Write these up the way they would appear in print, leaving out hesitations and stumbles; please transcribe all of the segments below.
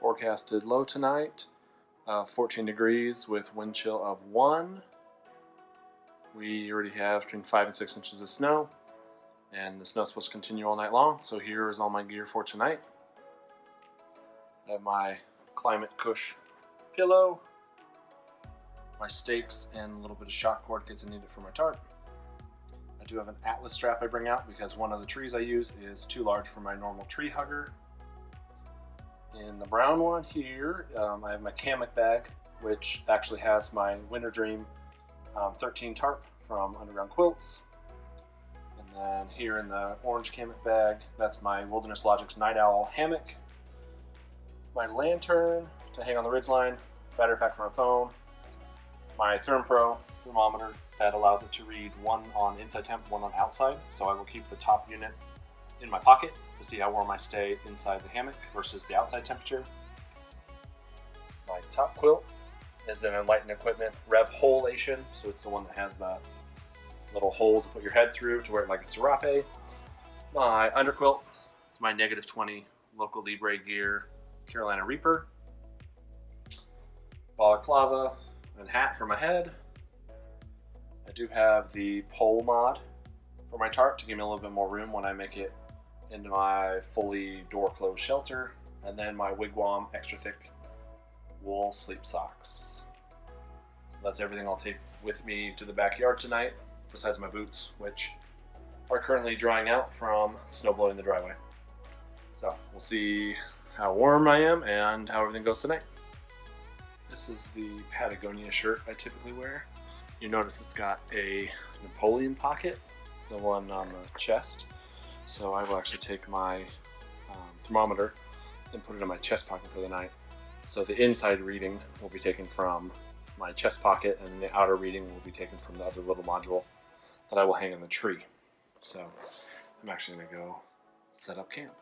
Forecasted low tonight, 14 degrees with wind chill of 1. We already have between 5 and 6 inches of snow, and the snow's supposed to continue all night long. So here is all my gear for tonight. I have my Klymit Cush pillow, my stakes, and a little bit of shock cord in case I need it for my tarp. I do have an Atlas strap I bring out because one of the trees I use is too large for my normal tree hugger. In the brown one here, I have my Kammok bag, which actually has my Winter Dream 13 tarp from Underground Quilts. And then here in the orange Kammok bag, that's my Wilderness Logics Night Owl hammock. My lantern to hang on the ridgeline, battery pack for my phone, my thermometer that allows it to read one on inside temp, one on outside. So I will keep the top unit in my pocket to see how warm I stay inside the hammock versus the outside temperature. My top quilt is an Enlightened Equipment Rev Holation, so it's the one that has the little hole to put your head through to wear it like a serape. My underquilt is my -20 Loco Libre gear Carolina Reaper. Balaclava and hat for my head. I do have the pole mod for my tarp to give me a little bit more room when I make it into my fully door closed shelter, and then my wigwam extra thick wool sleep socks. That's everything I'll take with me to the backyard tonight, besides my boots, which are currently drying out from snow blowing the driveway. So we'll see how warm I am and how everything goes tonight. This is the Patagonia shirt I typically wear. You notice it's got a Napoleon pocket, the one on the chest. So I will actually take my thermometer and put it in my chest pocket for the night. So the inside reading will be taken from my chest pocket, and the outer reading will be taken from the other little module that I will hang in the tree. So I'm actually going to go set up camp.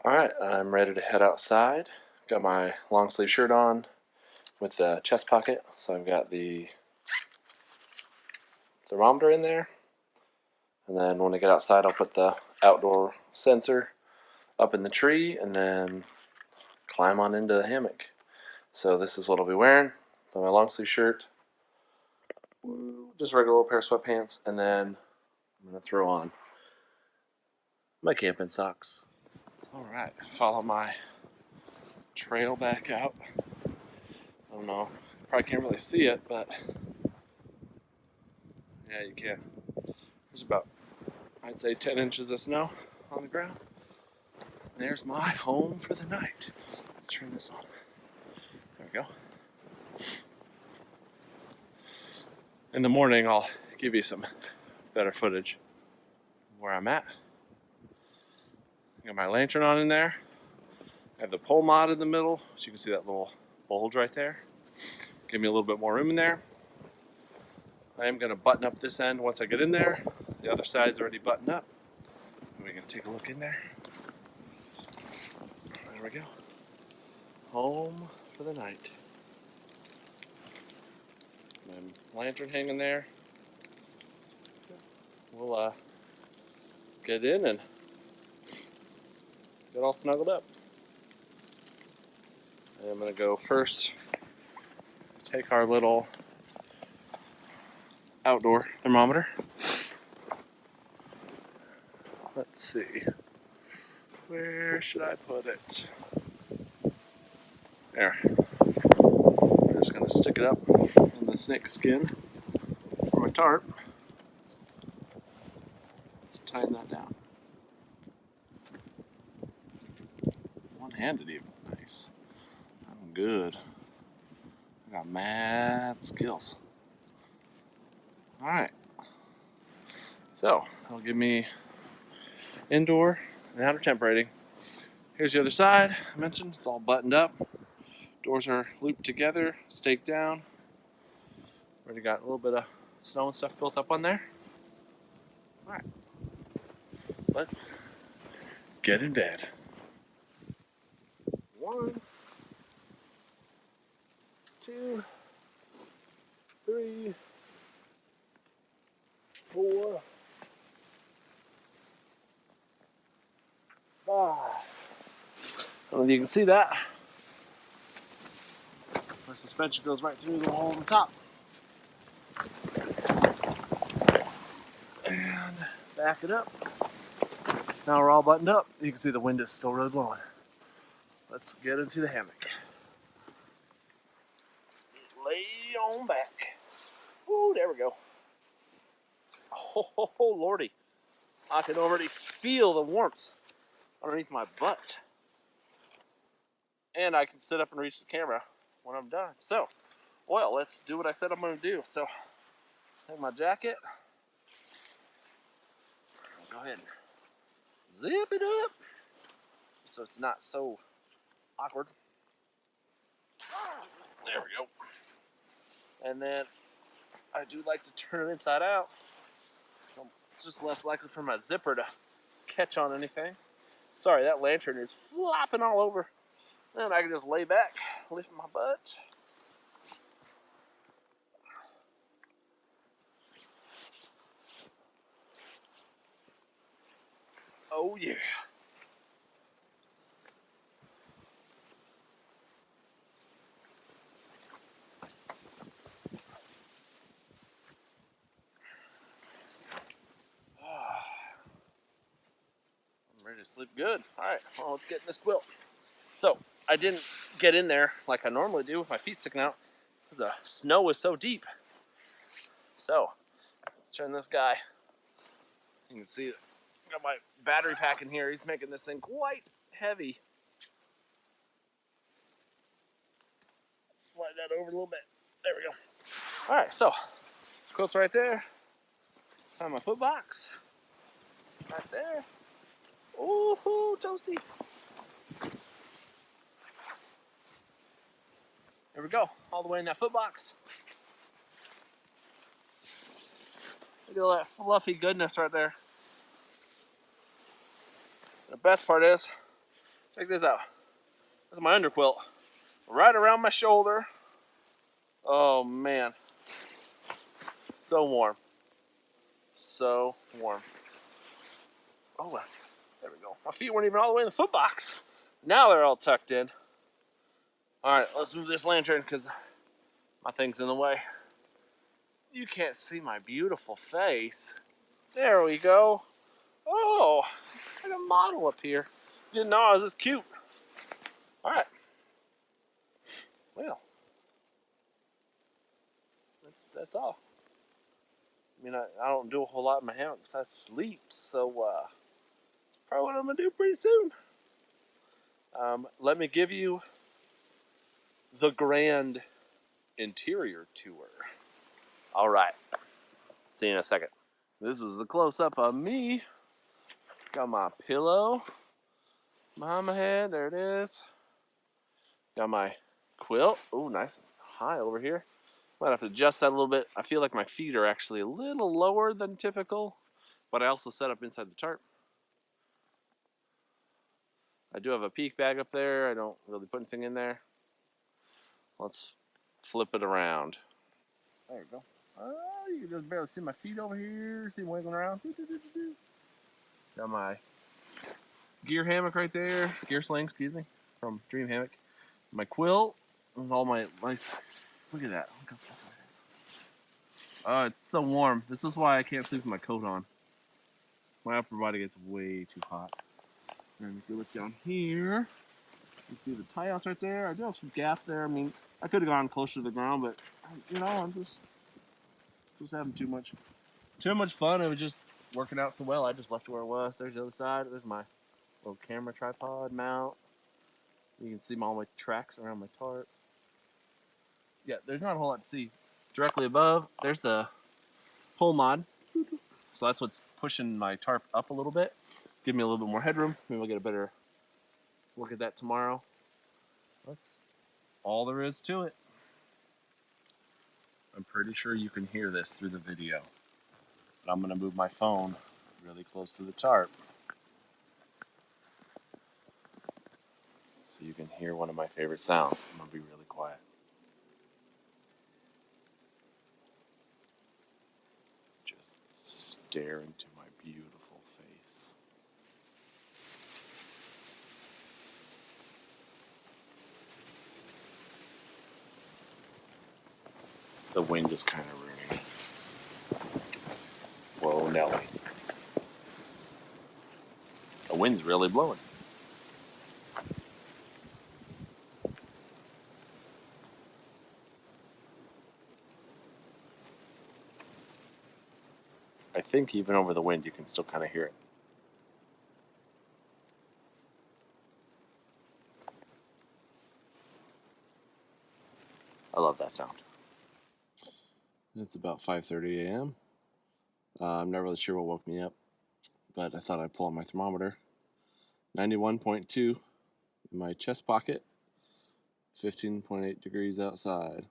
Alright, I'm ready to head outside. Got my long sleeve shirt on with the chest pocket, so I've got the thermometer in there. And then when I get outside, I'll put the outdoor sensor up in the tree and then climb on into the hammock. So this is what I'll be wearing. My long sleeve shirt, just a regular little pair of sweatpants, and then I'm going to throw on my camping socks. Alright, follow my trail back out. I don't know, you probably can't really see it, but yeah, you can. There's about, I'd say, 10 inches of snow on the ground. And there's my home for the night. Let's turn this on. There we go. In the morning, I'll give you some better footage of where I'm at. Got my lantern on in there. I have the pole mod in the middle, so you can see that little bulge right there. Give me a little bit more room in there. I am going to button up this end once I get in there. The other side's already buttoned up. We're going to take a look in there. There we go. Home for the night. My lantern hanging there. We'll get in and get all snuggled up. I'm going to go first take our little outdoor thermometer. Let's see. Where should I put it? There. I'm just going to stick it up in the snake skin for my tarp. tighten that down. One-handed even. Nice. I'm good. I got mad skills. Alright. So, that'll give me indoor and outer temp rating. Here's the other side. I mentioned it's all buttoned up. Doors are looped together, staked down. Already got a little bit of snow and stuff built up on there. Alright. Let's get in bed. 1, 2, 3, 4, 5. I don't know if you can see that. My suspension goes right through the hole on the top. And back it up. Now we're all buttoned up. You can see the wind is still really blowing. Let's get into the hammock. Lay on back. Ooh, there we go. Oh, lordy. I can already feel the warmth underneath my butt. And I can sit up and reach the camera when I'm done. So, well, let's do what I said I'm going to do. So, take my jacket. Go ahead and zip it up so it's not so awkward. There we go. And then I do like to turn it inside out. So it's just less likely for my zipper to catch on anything. Sorry, that lantern is flopping all over. Then I can just lay back, lift my butt. Oh yeah. I'm ready to sleep good. Alright, well, let's get in this quilt. So, I didn't get in there like I normally do with my feet sticking out because the snow was so deep. So, let's turn this guy. You can see I got my battery pack in here. He's making this thing quite heavy. Slide that over a little bit. There we go. Alright, so, quilt's right there. Find my foot box. Right there. Ooh, toasty. There we go, all the way in that foot box. Look at all that fluffy goodness right there. The best part is, check this out. This is my underquilt. Right around my shoulder. Oh man. So warm. So warm. Oh, there we go. My feet weren't even all the way in the foot box. Now they're all tucked in. Alright, let's move this lantern because my thing's in the way. You can't see my beautiful face. There we go. Oh, like a model up here. Didn't know I was this cute. Alright. Well, that's all. I mean, I don't do a whole lot in my hammock besides sleep, so probably what I'm going to do pretty soon. Let me give you the grand interior tour. Alright. See you in a second. This is the close-up of me. Got my pillow behind my head. There it is. Got my quilt. Oh, nice and high over here. Might have to adjust that a little bit. I feel like my feet are actually a little lower than typical, but I also set up inside the tarp. I do have a peak bag up there. I don't really put anything in there. Let's flip it around. There you go. Oh, you can just barely see my feet over here. See them wiggling around. Got my gear hammock right there. Gear sling, excuse me, from Dream Hammock. My quilt with all my nice. Look at that. Look how fluffy it is. Oh, it's so warm. This is why I can't sleep with my coat on. My upper body gets way too hot. And if you look down here, you see the tie outs right there. I do have some gap there. I mean, I could have gone closer to the ground, but you know, I'm just having too much fun. It was just working out so well, I just left it where it was. There's the other side. There's my little camera tripod mount. You can see all my tracks around my tarp. Yeah, there's not a whole lot to see. Directly above, there's the pull mod. So that's what's pushing my tarp up a little bit. Give me a little bit more headroom. Maybe we'll get a better look at that tomorrow. That's all there is to it. I'm pretty sure you can hear this through the video. But I'm going to move my phone really close to the tarp so you can hear one of my favorite sounds. I'm going to be really quiet. Just stare into my beautiful face. The wind is kind of ruining it. Whoa, Nelly. The wind's really blowing. I think even over the wind you can still kind of hear it. I love that sound. It's about 5:30 a.m. I'm not really sure what woke me up, but I thought I'd pull out my thermometer. 91.2 in my chest pocket, 15.8 degrees outside.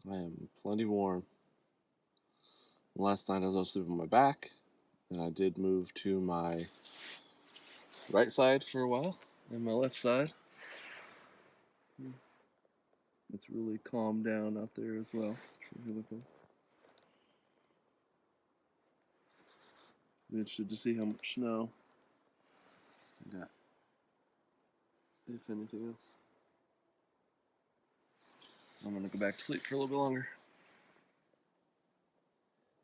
I am plenty warm. Last night I was also sleeping on my back, and I did move to my right side for a while, and my left side. It's really calmed down out there as well. I'm interested to see how much snow I got, if anything else. I'm gonna go back to sleep for a little bit longer.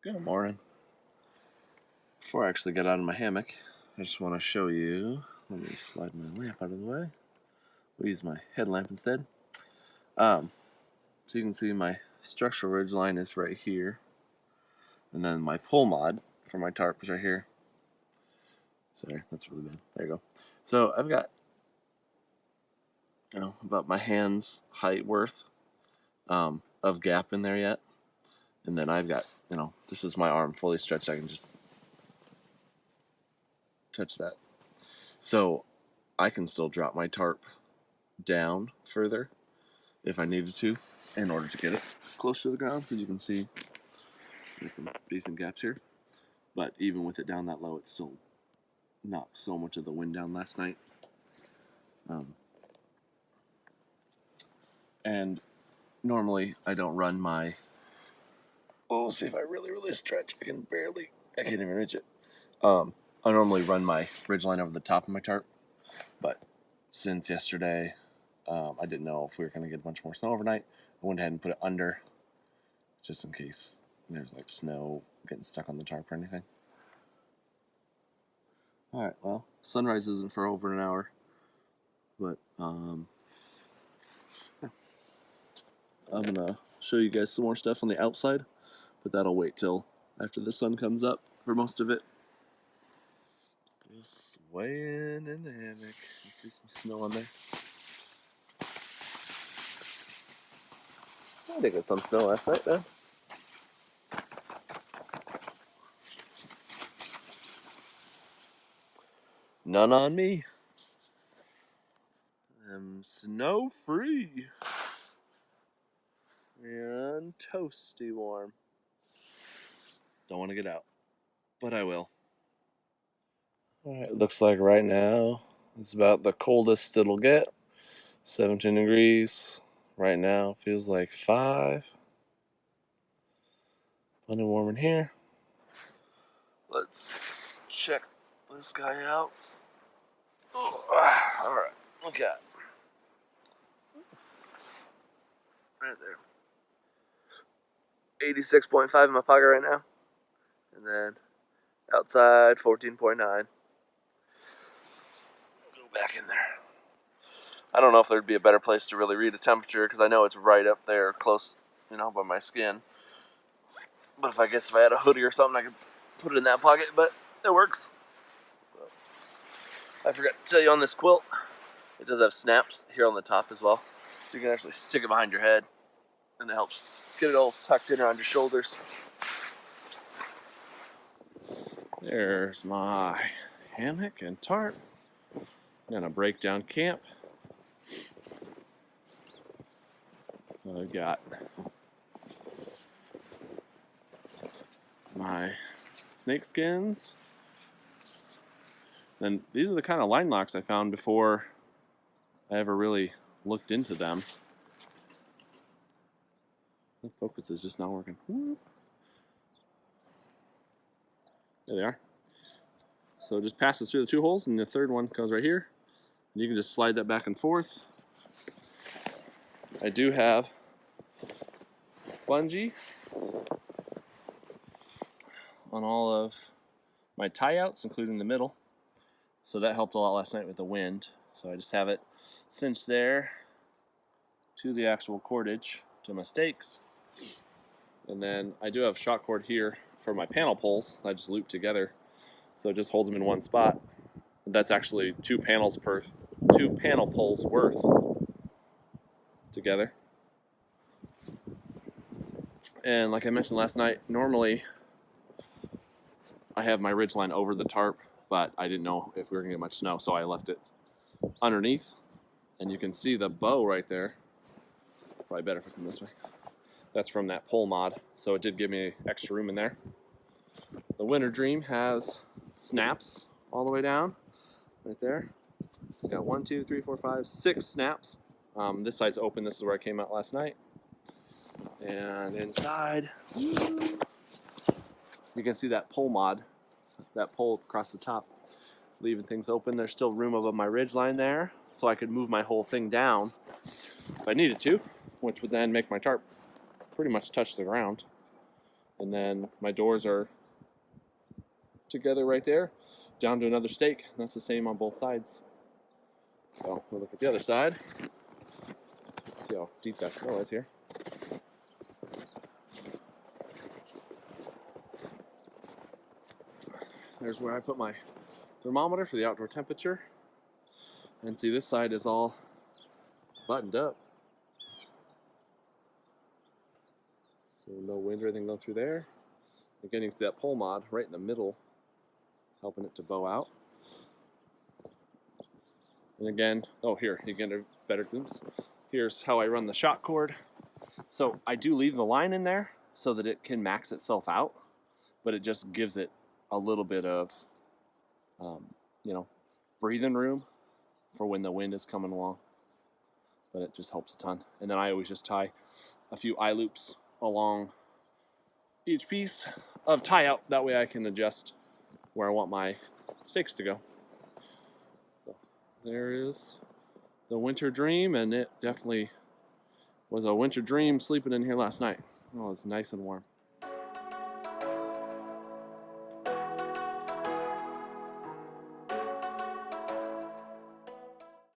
Good morning. Before I actually get out of my hammock, I just want to show you. Let me slide my lamp out of the way. We'll use my headlamp instead. So you can see my structural ridge line is right here, and then my pull mod for my tarp is right here. Sorry, that's really bad. There you go. So I've got, about my hand's height worth of gap in there yet, and then I've got, this is my arm fully stretched. I can just touch that, so I can still drop my tarp down further if I needed to in order to get it close to the ground, because you can see there's some decent gaps here. But even with it down that low, it's still not so much of the wind down last night. And normally I don't run my, we'll see if I really stretch. I can't even reach it. I normally run my ridgeline over the top of my tarp, but since yesterday, I didn't know if we were going to get a bunch more snow overnight. I went ahead and put it under, just in case there's like snow getting stuck on the tarp or anything. Alright, well, sunrise isn't for over an hour, but yeah. I'm going to show you guys some more stuff on the outside, but that'll wait till after the sun comes up for most of it. Just swaying in the hammock. You see some snow on there? I did get some snow last night, though. None on me. I'm snow free and toasty warm. Don't want to get out, but I will. Alright, looks like right now it's about the coldest it'll get. 17 degrees. Right now feels like 5. Plenty warm in here. Let's check this guy out. Oh, alright, look at it. Right there. 86.5 in my pocket right now. And then outside 14.9. Go back in there. I don't know if there'd be a better place to really read the temperature, because I know it's right up there close, by my skin. But if I had a hoodie or something, I could put it in that pocket, but it works. I forgot to tell you on this quilt, it does have snaps here on the top as well. So you can actually stick it behind your head, and it helps get it all tucked in around your shoulders. There's my hammock and tarp. And a breakdown camp. I've got my snake skins. And these are the kind of line locks I found before I ever really looked into them. The focus is just not working. There they are. So it just passes through the two holes, and the third one goes right here. And you can just slide that back and forth. I do have bungee on all of my tie outs, including the middle. So that helped a lot last night with the wind. So I just have it cinched there to the actual cordage to my stakes. And then I do have shot cord here for my panel poles. I just loop together, so it just holds them in one spot. That's actually two panel poles worth together. And like I mentioned last night, normally I have my ridgeline over the tarp, but I didn't know if we were gonna get much snow, so I left it underneath. And you can see the bow right there. Probably better if I come this way. That's from that pole mod, so it did give me extra room in there. The Winter Dream has snaps all the way down, right there. It's got 1, 2, 3, 4, 5, 6 snaps. This side's open. This is where I came out last night. And inside, you can see that pole mod, that pole across the top, leaving things open. There's still room above my ridge line there, so I could move my whole thing down if I needed to, which would then make my tarp pretty much touch the ground. And then my doors are together right there, down to another stake. That's the same on both sides. So we'll look at the other side. See how deep that snow is here. There's where I put my thermometer for the outdoor temperature. And see, this side is all buttoned up. So no wind or anything going through there. Again, you can see that pole mod right in the middle, helping it to bow out. And again, oh here, you get a better glimpse. Here's how I run the shot cord. So I do leave the line in there so that it can max itself out, but it just gives it a little bit of, breathing room for when the wind is coming along. But it just helps a ton. And then I always just tie a few eye loops along each piece of tie out. That way I can adjust where I want my stakes to go. So there is the Winter Dream, and it definitely was a winter dream sleeping in here last night. Oh, it was nice and warm.